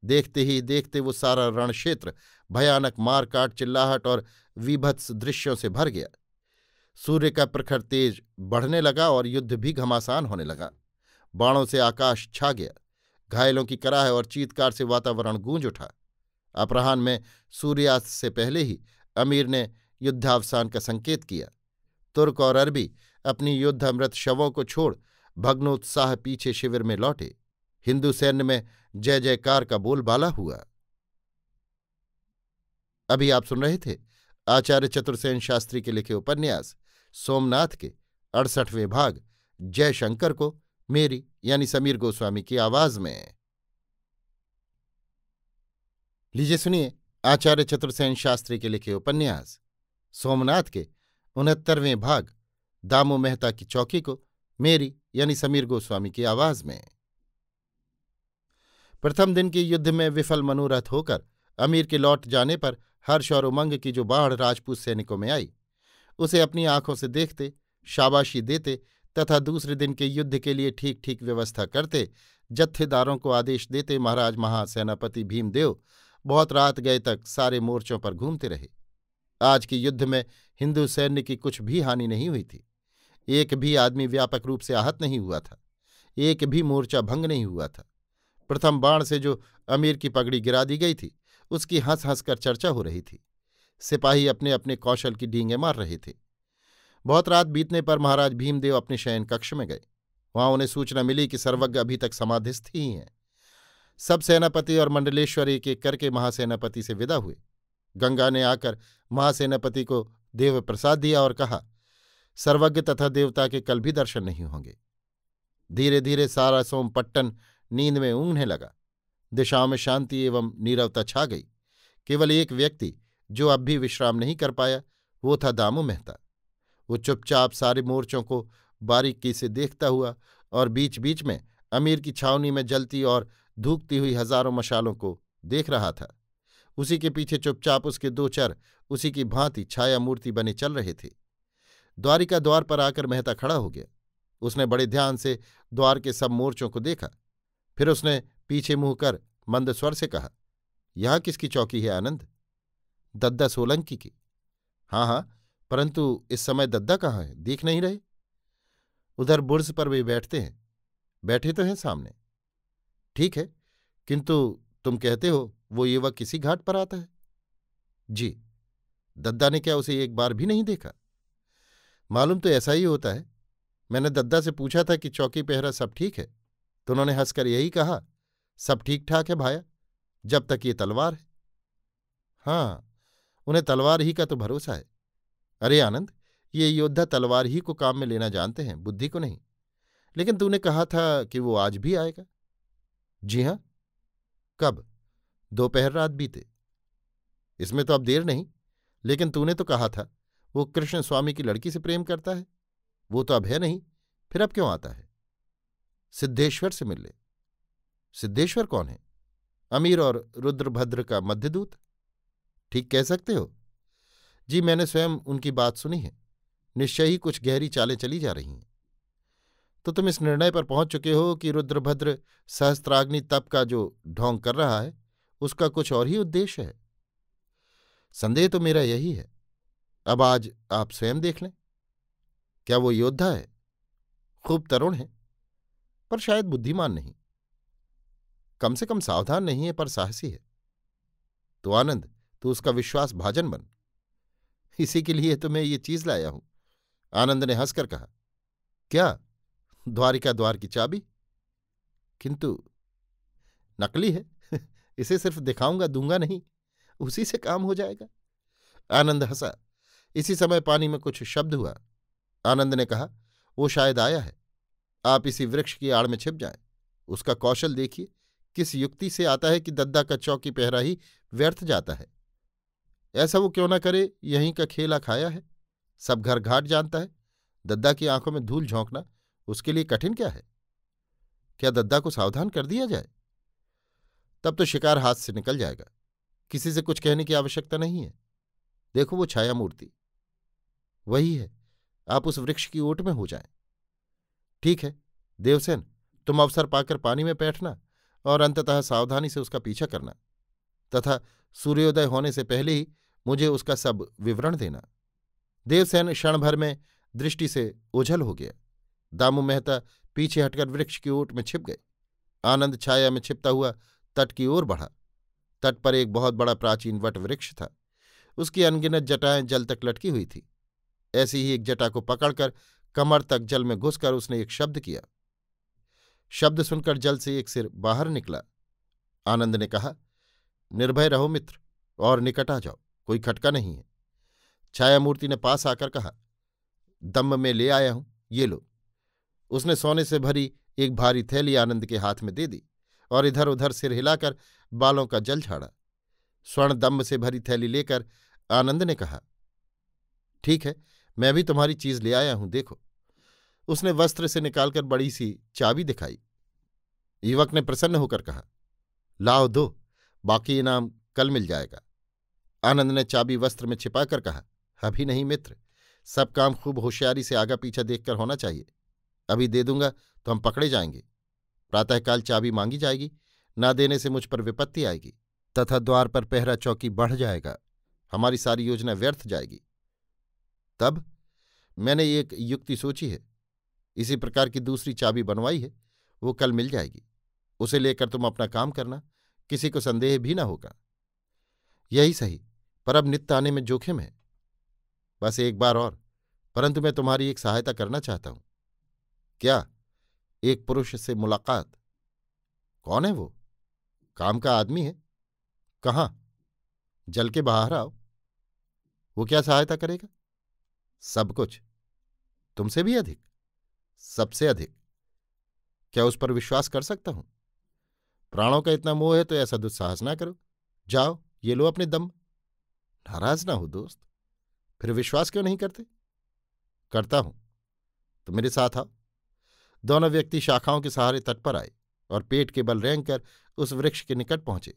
देखते ही देखते वो सारा रणक्षेत्र भयानक मारकाट, चिल्लाहट और वीभत्स दृश्यों से भर गया। सूर्य का प्रखर तेज बढ़ने लगा और युद्ध भी घमासान होने लगा। बाणों से आकाश छा गया। घायलों की कराह और चीत्कार से वातावरण गूंज उठा। अपराह्न में सूर्यास्त से पहले ही अमीर ने युद्धावसान का संकेत किया। तुर्क और अरबी अपनी युद्धामृत शवों को छोड़ भग्नोत्साह पीछे शिविर में लौटे। हिंदू सैन्य में जय जयकार का बोलबाला हुआ। अभी आप सुन रहे थे आचार्य चतुर्सेन शास्त्री के लिखे उपन्यास सोमनाथ के 68वें भाग जय शंकर को मेरी यानी समीर गोस्वामी की आवाज में। लीजिए सुनिए आचार्य चतुर्सेन शास्त्री के लिखे उपन्यास सोमनाथ के 69वें भाग दामू मेहता की चौकी को मेरी यानी समीर गोस्वामी की आवाज में। प्रथम दिन के युद्ध में विफल मनोरथ होकर अमीर के लौट जाने पर हर्ष और उमंग की जो बाढ़ राजपूत सैनिकों में आई, उसे अपनी आंखों से देखते, शाबाशी देते तथा दूसरे दिन के युद्ध के लिए ठीक ठीक व्यवस्था करते जत्थेदारों को आदेश देते महाराज महासेनापति भीमदेव बहुत रात गए तक सारे मोर्चों पर घूमते रहे। आज के युद्ध में हिंदू सैन्य की कुछ भी हानि नहीं हुई थी। एक भी आदमी व्यापक रूप से आहत नहीं हुआ था। एक भी मोर्चा भंग नहीं हुआ था। प्रथम बाण से जो अमीर की पगड़ी गिरा दी गई थी, उसकी हंस हंसकर चर्चा हो रही थी। सिपाही अपने अपने कौशल की डींगे मार रहे थे। बहुत रात बीतने पर महाराज भीमदेव अपने शयन कक्ष में गए। वहां उन्हें सूचना मिली कि सर्वज्ञ अभी तक समाधिस्थ ही हैं। सब सेनापति और मंडलेश्वर एक एक करके महासेनापति से विदा हुए। गंगा ने आकर महासेनापति को देव प्रसाद दिया और कहा, सर्वज्ञ तथा देवता के कल भी दर्शन नहीं होंगे। धीरे धीरे सारा सोमपट्टन नींद में ऊँघने लगा। दिशाओं में शांति एवं नीरवता छा गई। केवल एक व्यक्ति जो अब भी विश्राम नहीं कर पाया, वो था दामू मेहता। वो चुपचाप सारे मोर्चों को बारीकी से देखता हुआ और बीच बीच में अमीर की छावनी में जलती और धूकती हुई हजारों मशालों को देख रहा था। उसी के पीछे चुपचाप उसके 2 चर उसी की भांति छाया मूर्ति बने चल रहे थे। द्वारिका द्वार पर आकर मेहता खड़ा हो गया। उसने बड़े ध्यान से द्वार के सब मोर्चों को देखा। फिर उसने पीछे मुंह कर मंद स्वर से कहा, यहां किसकी चौकी है आनंद? दद्दा सोलंकी की। हाँ हाँ, परंतु इस समय दद्दा कहाँ है, दिख नहीं रहे? उधर बुर्ज पर वे बैठते हैं। बैठे तो हैं सामने। ठीक है, किंतु तुम कहते हो वो युवक किसी घाट पर आता है? जी। दद्दा ने क्या उसे एक बार भी नहीं देखा? मालूम तो ऐसा ही होता है। मैंने दद्दा से पूछा था कि चौकी पहरा सब ठीक है, तो उन्होंने हंसकर यही कहा, सब ठीक ठाक है भाया, जब तक ये तलवार है। हाँ, उन्हें तलवार ही का तो भरोसा है। अरे आनंद, ये योद्धा तलवार ही को काम में लेना जानते हैं, बुद्धि को नहीं। लेकिन तूने कहा था कि वो आज भी आएगा। जी हाँ। कब? दोपहर रात बीते। इसमें तो अब देर नहीं। लेकिन तूने तो कहा था वो कृष्ण स्वामी की लड़की से प्रेम करता है। वो तो अब है नहीं, फिर अब क्यों आता है? सिद्धेश्वर से मिल ले। सिद्धेश्वर कौन है? अमीर और रुद्रभद्र का मध्यदूत। ठीक कह सकते हो। जी, मैंने स्वयं उनकी बात सुनी है। निश्चय ही कुछ गहरी चालें चली जा रही हैं। तो तुम इस निर्णय पर पहुंच चुके हो कि रुद्रभद्र सहस्त्राग्नि तप का जो ढोंग कर रहा है उसका कुछ और ही उद्देश्य है? संदेह तो मेरा यही है। अब आज आप स्वयं देख लें। क्या वो योद्धा है? खूब तरुण है, पर शायद बुद्धिमान नहीं। कम से कम सावधान नहीं है, पर साहसी है। तो आनंद, तू उसका विश्वास भाजन बन। इसी के लिए तो मैं ये चीज लाया हूं। आनंद ने हंसकर कहा। क्या? द्वारिका द्वार की चाबी? किंतु नकली है। इसे सिर्फ दिखाऊंगा, दूंगा नहीं। उसी से काम हो जाएगा। आनंद हंसा। इसी समय पानी में कुछ शब्द हुआ। आनंद ने कहा, वो शायद आया है। आप इसी वृक्ष की आड़ में छिप जाएं। उसका कौशल देखिए, किस युक्ति से आता है कि दद्दा का चौकी पहरा ही व्यर्थ जाता है। ऐसा वो क्यों ना करे, यहीं का खेला खाया है, सब घर घाट जानता है। दद्दा की आंखों में धूल झोंकना उसके लिए कठिन क्या है? क्या दद्दा को सावधान कर दिया जाए? तब तो शिकार हाथ से निकल जाएगा। किसी से कुछ कहने की आवश्यकता नहीं है। देखो वो छाया मूर्ति वही है। आप उस वृक्ष की ओट में हो जाएं। ठीक है देवसेन, तुम अवसर पाकर पानी में बैठना और अंततः सावधानी से उसका पीछा करना, तथा सूर्योदय होने से पहले ही मुझे उसका सब विवरण देना। देवसेन क्षण भर में दृष्टि से ओझल हो गया। दामू मेहता पीछे हटकर वृक्ष की ओट में छिप गए। आनंद छाया में छिपता हुआ तट की ओर बढ़ा। तट पर एक बहुत बड़ा प्राचीन वट वृक्ष था। उसकी अनगिनत जटाएं जल तक लटकी हुई थी। ऐसी ही एक जटा को पकड़कर कमर तक जल में घुसकर उसने एक शब्द किया। शब्द सुनकर जल से एक सिर बाहर निकला। आनंद ने कहा, निर्भय रहो मित्र, और निकट आ जाओ, कोई खटका नहीं है। छायामूर्ति ने पास आकर कहा, दम में ले आया हूं, ये लो। उसने सोने से भरी एक भारी थैली आनंद के हाथ में दे दी और इधर उधर सिर हिलाकर बालों का जल झाड़ा। स्वर्ण दम्ब से भरी थैली लेकर आनंद ने कहा, ठीक है, मैं भी तुम्हारी चीज ले आया हूं, देखो। उसने वस्त्र से निकालकर बड़ी सी चाबी दिखाई। युवक ने प्रसन्न होकर कहा, लाओ दो, बाकी इनाम कल मिल जाएगा। आनंद ने चाबी वस्त्र में छिपाकर कहा, अभी नहीं मित्र, सब काम खूब होशियारी से आगा पीछा देखकर होना चाहिए। अभी दे दूंगा तो हम पकड़े जाएंगे। प्रातःकाल चाबी मांगी जाएगी, ना देने से मुझ पर विपत्ति आएगी, तथा द्वार पर पहरा चौकी बढ़ जाएगा। हमारी सारी योजना व्यर्थ जाएगी। तब मैंने एक युक्ति सोची है। इसी प्रकार की दूसरी चाबी बनवाई है, वो कल मिल जाएगी। उसे लेकर तुम अपना काम करना, किसी को संदेह भी ना होगा। यही सही, पर अब नित्य आने में जोखिम है। बस एक बार और, परंतु मैं तुम्हारी एक सहायता करना चाहता हूं। क्या? एक पुरुष से मुलाकात। कौन है वो? काम का आदमी है। कहाँ? जल के बाहर आओ। वो क्या सहायता करेगा? सब कुछ। तुमसे भी अधिक? सबसे अधिक। क्या उस पर विश्वास कर सकता हूं? प्राणों का इतना मोह है तो ऐसा दुस्साहस ना करो। जाओ, ये लो अपने दम। नाराज ना हो दोस्त, फिर विश्वास क्यों नहीं करते? करता हूं, तो मेरे साथ आओ। दोनों व्यक्ति शाखाओं के सहारे तट पर आए और पेट के बल रेंगकर उस वृक्ष के निकट पहुंचे।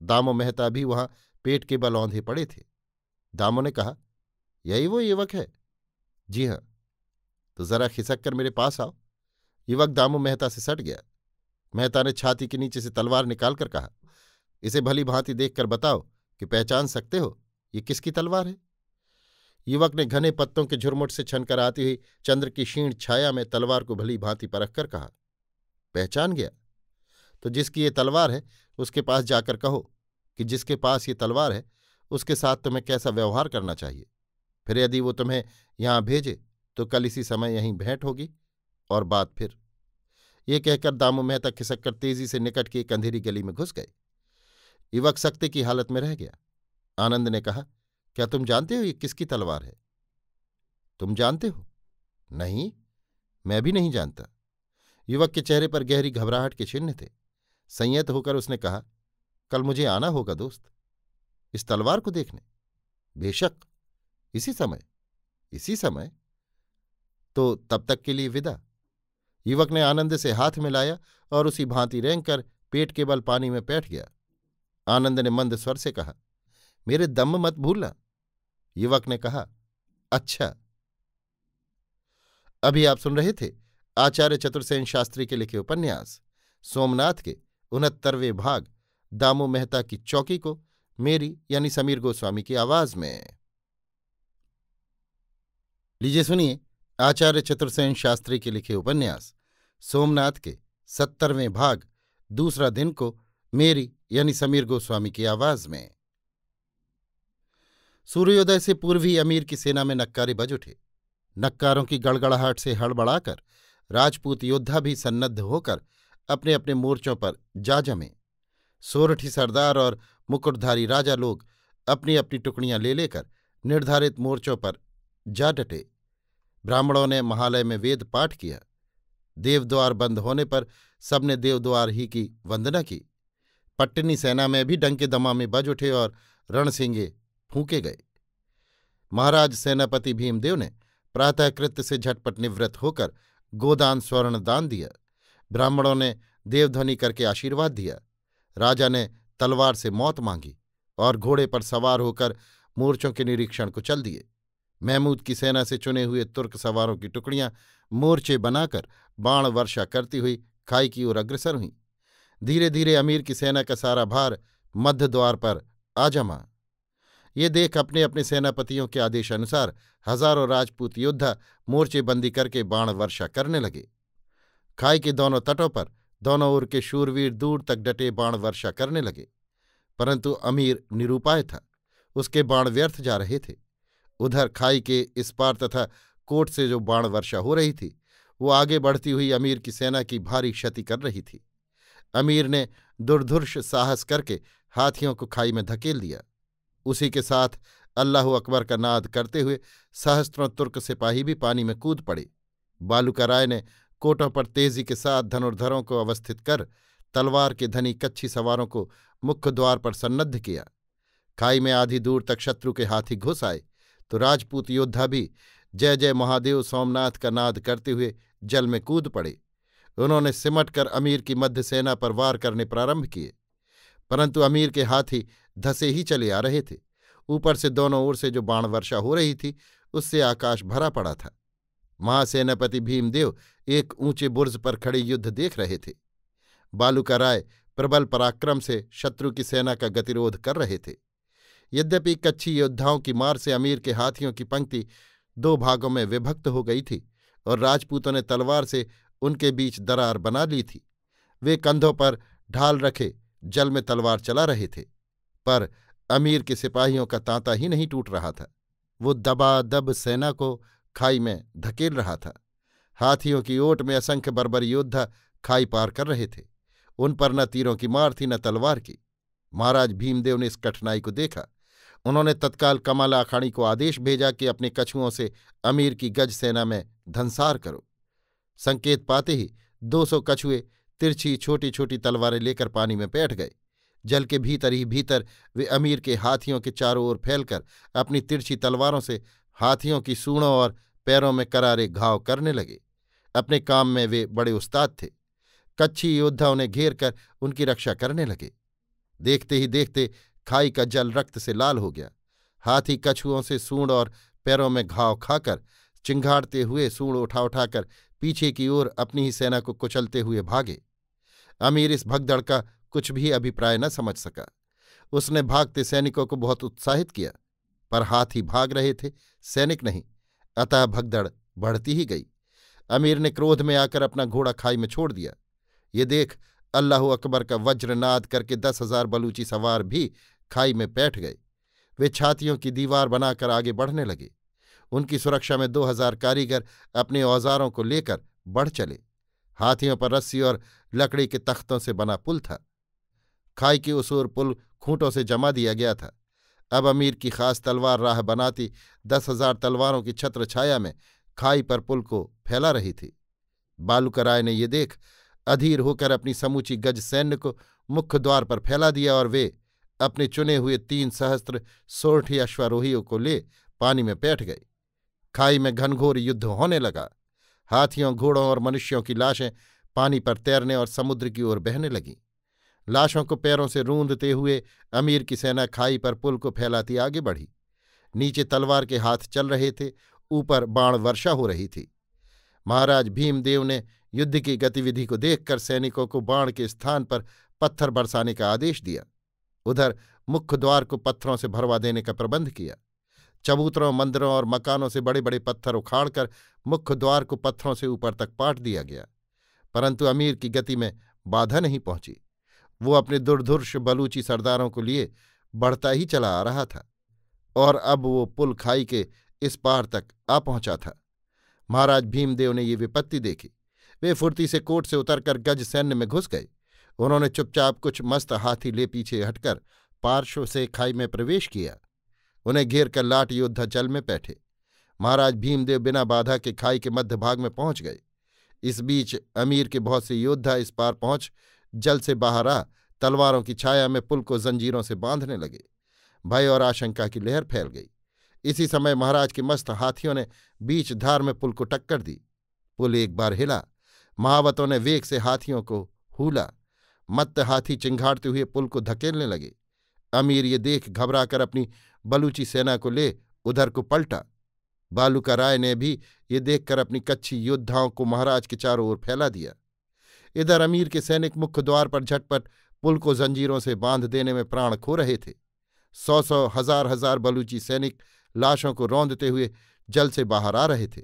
दामो मेहता भी वहां पेट के बल औंधे पड़े थे। दामो ने कहा, यही वो युवक है? जी हाँ। तो जरा खिसक कर मेरे पास आओ। युवक दामू मेहता से सट गया। मेहता ने छाती के नीचे से तलवार निकालकर कहा, इसे भली भांति देखकर बताओ कि पहचान सकते हो ये किसकी तलवार है? युवक ने घने पत्तों के झुरमुट से छनकर आती हुई चंद्र की क्षीण छाया में तलवार को भली भांति परखकर कहा, पहचान गया? तो जिसकी ये तलवार है उसके पास जाकर कहो कि जिसके पास ये तलवार है उसके साथ तुम्हें कैसा व्यवहार करना चाहिए। फिर यदि वो तुम्हें यहां भेजे तो कल इसी समय यहीं भेंट होगी और बात फिर। ये कहकर दामू मेहता खिसककर तेजी से निकट की एक अंधेरी गली में घुस गए। युवक सख्ते की हालत में रह गया। आनंद ने कहा, क्या तुम जानते हो ये किसकी तलवार है? तुम जानते हो? नहीं, मैं भी नहीं जानता। युवक के चेहरे पर गहरी घबराहट के चिन्ह थे। संयत होकर उसने कहा, कल मुझे आना होगा दोस्त, इस तलवार को देखने। बेशक। इसी समय? इसी समय। तो तब तक के लिए विदा। युवक ने आनंद से हाथ मिलाया और उसी भांति रेंगकर पेट के बल पानी में बैठ गया। आनंद ने मंद स्वर से कहा, मेरे दम मत भूलना। युवक ने कहा, अच्छा। अभी आप सुन रहे थे आचार्य चतुर्सेन शास्त्री के लिखे उपन्यास सोमनाथ के 69वें भाग दामू मेहता की चौकी को मेरी यानी समीर गोस्वामी की आवाज में। लीजिए सुनिए आचार्य चतुर्सेन शास्त्री के लिखे उपन्यास सोमनाथ के 70वें भाग दूसरा दिन को मेरी यानी समीर गोस्वामी की आवाज में। सूर्योदय से पूर्व ही अमीर की सेना में नक्कारे बज उठे। नक्कारों की गड़गड़ाहट से हड़बड़ाकर राजपूत योद्धा भी सन्नद्ध होकर अपने अपने मोर्चों पर जा जमे। सोरठी सरदार और मुकुटधारी राजा लोग अपनी अपनी टुकड़ियां ले लेकर निर्धारित मोर्चों पर जा डटे। ब्राह्मणों ने महालय में वेद पाठ किया। देवद्वार बंद होने पर सबने देवद्वार ही की वंदना की। पट्टनी सेना में भी डंके दमामे बज उठे और रणसिंगे फूंके गए। महाराज सेनापति भीमदेव ने प्रातःकृत्य से झटपट निवृत्त होकर गोदान स्वर्ण दान दिया। ब्राह्मणों ने देवध्वनि करके आशीर्वाद दिया। राजा ने तलवार से मौत मांगी और घोड़े पर सवार होकर मोर्चों के निरीक्षण को चल दिए। महमूद की सेना से चुने हुए तुर्क सवारों की टुकड़ियां मोर्चे बनाकर बाण वर्षा करती हुई खाई की ओर अग्रसर हुईं। धीरे धीरे अमीर की सेना का सारा भार मध्य द्वार पर आ जमा। ये देख अपने अपने सेनापतियों के आदेशानुसार हजारों राजपूत योद्धा मोर्चेबंदी करके बाण वर्षा करने लगे। खाई के दोनों तटों पर दोनों ओर के शूरवीर दूर तक डटे बाण वर्षा करने लगे, परंतु अमीर निरुपाय था। उसके बाण व्यर्थ जा रहे थे। उधर खाई के इस पार तथा कोट से जो बाण वर्षा हो रही थी वो आगे बढ़ती हुई अमीर की सेना की भारी क्षति कर रही थी। अमीर ने दुर्धुर्ष साहस करके हाथियों को खाई में धकेल दिया। उसी के साथ अल्लाहु अकबर का नाद करते हुए सहस्त्रों तुर्क सिपाही भी पानी में कूद पड़े। बालूका राय ने कोटों पर तेजी के साथ धनुर्धरों को अवस्थित कर तलवार के धनी कच्छी सवारों को मुख्य द्वार पर सन्नद्ध किया। खाई में आधी दूर तक शत्रु के हाथी घुस आए तो राजपूत योद्धा भी जय जय महादेव सोमनाथ का नाद करते हुए जल में कूद पड़े। उन्होंने सिमट कर अमीर की मध्य सेना पर वार करने प्रारंभ किए, परंतु अमीर के हाथी धसे ही चले आ रहे थे। ऊपर से दोनों ओर से जो बाण वर्षा हो रही थी उससे आकाश भरा पड़ा था। महासेनापति भीमदेव एक ऊंचे बुर्ज पर खड़े युद्ध देख रहे थे। बालूका राय प्रबल पराक्रम से शत्रु की सेना का गतिरोध कर रहे थे। यद्यपि कच्छी योद्धाओं की मार से अमीर के हाथियों की पंक्ति दो भागों में विभक्त हो गई थी और राजपूतों ने तलवार से उनके बीच दरार बना ली थी। वे कंधों पर ढाल रखे जल में तलवार चला रहे थे, पर अमीर के सिपाहियों का तांता ही नहीं टूट रहा था। वो दबादब सेना को खाई में धकेल रहा था। हाथियों की ओट में असंख्य बर्बर योद्धा खाई पार कर रहे थे। उन पर न तीरों की मार थी न तलवार की। महाराज भीमदेव ने इस कठिनाई को देखा। उन्होंने तत्काल कमाल आखाणी को आदेश भेजा कि अपने कछुओं से अमीर की गज सेना में धंसार करो। संकेत पाते ही 200 कछुए तिरछी छोटी छोटी तलवारें लेकर पानी में बैठ गए। जल के भीतर ही भीतर वे अमीर के हाथियों के चारों ओर फैलकर अपनी तिरछी तलवारों से हाथियों की सूंडों और पैरों में करारे घाव करने लगे। अपने काम में वे बड़े उस्ताद थे। कच्छी योद्धा उन्हें घेर कर उनकी रक्षा करने लगे। देखते ही देखते खाई का जल रक्त से लाल हो गया। हाथी कछुओं से सूंड और पैरों में घाव खाकर चिंघाड़ते हुए सूंड उठा उठाकर पीछे की ओर अपनी ही सेना को कुचलते हुए भागे। अमीर इस भगदड़ का कुछ भी अभिप्राय न समझ सका। उसने भागते सैनिकों को बहुत उत्साहित किया, पर हाथी भाग रहे थे, सैनिक नहीं। अतः भगदड़ बढ़ती ही गई। अमीर ने क्रोध में आकर अपना घोड़ा खाई में छोड़ दिया। ये देख अल्लाहू अकबर का वज्रनाद करके 10,000 बलूची सवार भी खाई में बैठ गए। वे छातियों की दीवार बनाकर आगे बढ़ने लगे। उनकी सुरक्षा में 2,000 कारीगर अपने औजारों को लेकर बढ़ चले। हाथियों पर रस्सी और लकड़ी के तख्तों से बना पुल था। खाई की उस ओर पुल खूंटों से जमा दिया गया था। अब अमीर की खास तलवार राह बनाती 10,000 तलवारों की छत्र छाया में खाई पर पुल को फैला रही थी। बालूकराय ने ये देख अधीर होकर अपनी समूची गज सैन्य को मुख्य द्वार पर फैला दिया और वे अपने चुने हुए 3 सहस्त्र सोरठी अश्वारोहियों को ले पानी में बैठ गए। खाई में घनघोर युद्ध होने लगा। हाथियों, घोड़ों और मनुष्यों की लाशें पानी पर तैरने और समुद्र की ओर बहने लगीं। लाशों को पैरों से रूंधते हुए अमीर की सेना खाई पर पुल को फैलाती आगे बढ़ी। नीचे तलवार के हाथ चल रहे थे, ऊपर बाण वर्षा हो रही थी। महाराज भीमदेव ने युद्ध की गतिविधि को देखकर सैनिकों को बाण के स्थान पर पत्थर बरसाने का आदेश दिया। उधर मुख्य द्वार को पत्थरों से भरवा देने का प्रबंध किया। चबूतरों, मंदिरों और मकानों से बड़े बड़े पत्थर उखाड़कर मुख्य द्वार को पत्थरों से ऊपर तक पाट दिया गया, परंतु अमीर की गति में बाधा नहीं पहुंची। वो अपने दुर्धुर्ष बलूची सरदारों को लिए बढ़ता ही चला आ रहा था और अब वो पुल खाई के इस पार तक आ पहुंचा था। महाराज भीमदेव ने ये विपत्ति देखी। वे फुर्ती से कोट से उतरकर गज सैन्य में घुस गए। उन्होंने चुपचाप कुछ मस्त हाथी ले पीछे हटकर पार्श्व से खाई में प्रवेश किया। उन्हें घेर कर लाट योद्धा जल में बैठे। महाराज भीमदेव बिना बाधा के खाई के मध्य भाग में पहुंच गए। इस बीच अमीर के बहुत से योद्धा इस पार पहुंच जल से बाहर आ तलवारों की छाया में पुल को जंजीरों से बांधने लगे। भय और आशंका की लहर फैल गई। इसी समय महाराज के मस्त हाथियों ने बीच धार में पुल को टक्कर दी। पुल एक बार हिला। महावतों ने वेग से हाथियों को हूला। मत्त हाथी चिंघाड़ते हुए पुल को धकेलने लगे। अमीर ये देख घबराकर अपनी बलूची सेना को ले उधर को पलटा। बालूकराय ने भी ये देखकर अपनी कच्छी योद्धाओं को महाराज के चारों ओर फैला दिया। इधर अमीर के सैनिक मुख्य द्वार पर झटपट पुल को जंजीरों से बांध देने में प्राण खो रहे थे। 100-100, हजार-हजार बलूची सैनिक लाशों को रौंदते हुए जल से बाहर आ रहे थे।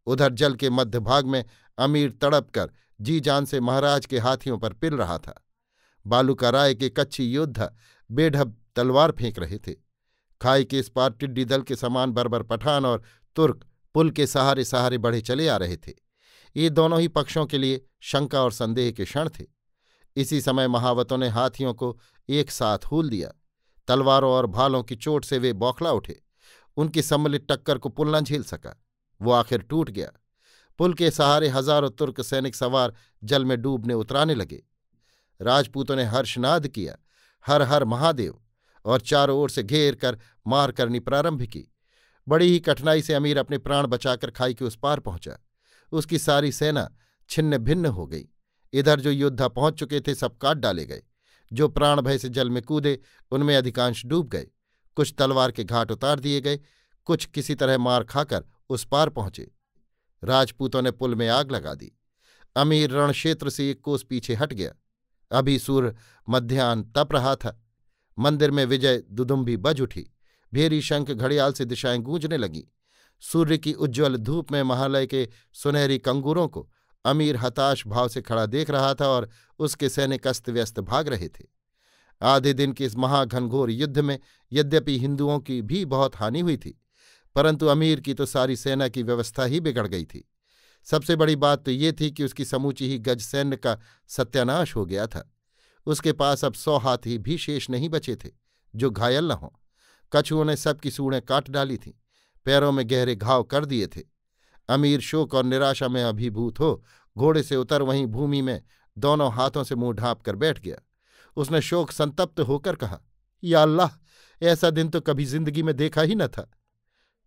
उधर जल के मध्य भाग में अमीर तड़प कर जी जान से महाराज के हाथियों पर पिल रहा था। बालूकराय के कच्छी योद्धा बेढब तलवार फेंक रहे थे। खाई के इस पार टिड्डी दल के समान बर्बर पठान और तुर्क पुल के सहारे सहारे बढ़े चले आ रहे थे। ये दोनों ही पक्षों के लिए शंका और संदेह के क्षण थे। इसी समय महावतों ने हाथियों को एक साथ हूल दिया। तलवारों और भालों की चोट से वे बौखला उठे। उनकी सम्मिलित टक्कर को पुल न झेल सका। वो आखिर टूट गया। पुल के सहारे हजारों तुर्क सैनिक सवार जल में डूबने उतराने लगे। राजपूतों ने हर्षनाद किया, हर हर महादेव, और चारों ओर से घेर कर मार करनी प्रारंभ की। बड़ी ही कठिनाई से अमीर अपने प्राण बचाकर खाई के उस पार पहुंचा। उसकी सारी सेना छिन्न भिन्न हो गई। इधर जो योद्धा पहुंच चुके थे सब काट डाले गए। जो प्राण भय से जल में कूदे उनमें अधिकांश डूब गए। कुछ तलवार के घाट उतार दिए गए, कुछ किसी तरह मार खाकर उस पार पहुंचे। राजपूतों ने पुल में आग लगा दी। अमीर रणक्षेत्र से 1 कोस पीछे हट गया। अभी सूर्य मध्याह्न तप रहा था। मंदिर में विजय दुदुम्भी बज उठी। भेरी शंख घड़ियाल से दिशाएं गूंजने लगीं। सूर्य की उज्ज्वल धूप में महालय के सुनहरी कंगूरों को अमीर हताश भाव से खड़ा देख रहा था और उसके सैनिक अस्त व्यस्त भाग रहे थे। आधे दिन के इस महाघनघोर युद्ध में यद्यपि हिंदुओं की भी बहुत हानि हुई थी, परंतु अमीर की तो सारी सेना की व्यवस्था ही बिगड़ गई थी। सबसे बड़ी बात तो ये थी कि उसकी समूची ही गज सैन्य का सत्यानाश हो गया था। उसके पास अब 100 हाथी भी शेष नहीं बचे थे जो घायल न हों। कछुओं ने सबकी सूढ़ें काट डाली थीं, पैरों में गहरे घाव कर दिए थे। अमीर शोक और निराशा में अभिभूत हो घोड़े से उतर वहीं भूमि में दोनों हाथों से मुंह ढांप कर बैठ गया। उसने शोक संतप्त होकर कहा, या अल्लाह, ऐसा दिन तो कभी जिंदगी में देखा ही न था।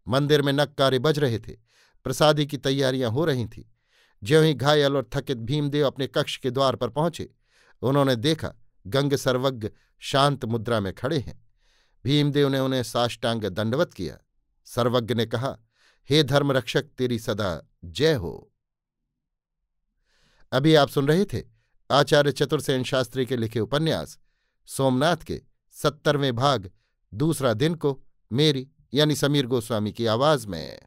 मंदिर में नक्कारे बज रहे थे। प्रसादी की तैयारियां हो रही थीं। ज्यों ही घायल और थकित भीमदेव अपने कक्ष के द्वार पर पहुंचे, उन्होंने देखा गंग सर्वज्ञ शांत मुद्रा में खड़े हैं। भीमदेव ने उन्हें साष्टांग दंडवत किया। सर्वज्ञ ने कहा, हे धर्मरक्षक, तेरी सदा जय हो। अभी आप सुन रहे थे आचार्य चतुर्सेन शास्त्री के लिखे उपन्यास सोमनाथ के 70वें भाग दूसरा दिन को मेरी यानी समीर गोस्वामी की आवाज में।